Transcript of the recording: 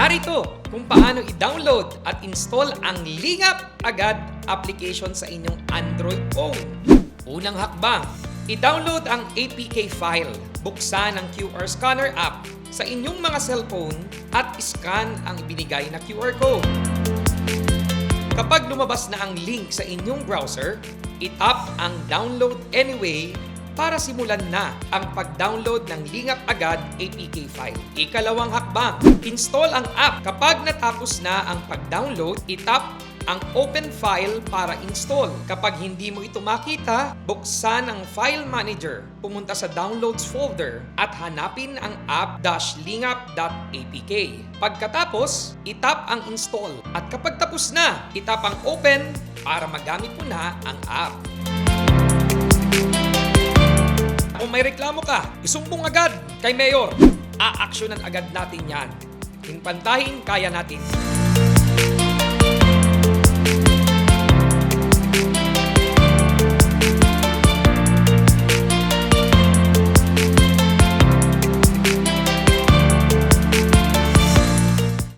Narito kung paano i-download at install ang Lingap Agad application sa inyong Android phone. Unang hakbang, i-download ang APK file. Buksan ang QR scanner app sa inyong mga cellphone at scan ang ibinigay na QR code. Kapag lumabas na ang link sa inyong browser, i-tap ang Download Anyway para simulan na ang pag-download ng Lingap Agad APK file. Ikalawang hakbang, install ang app. Kapag natapos na ang pag-download, i-tap ang Open File para install. Kapag hindi mo ito makita, buksan ang File Manager, pumunta sa Downloads folder at hanapin ang app-lingap.apk. Pagkatapos, i-tap ang Install. At kapag tapos na, i-tap ang Open para magamit mo na ang app. Kung may reklamo ka, isumbong agad kay Mayor. Aaksyonan agad natin yan. Hinpantahin, kaya natin.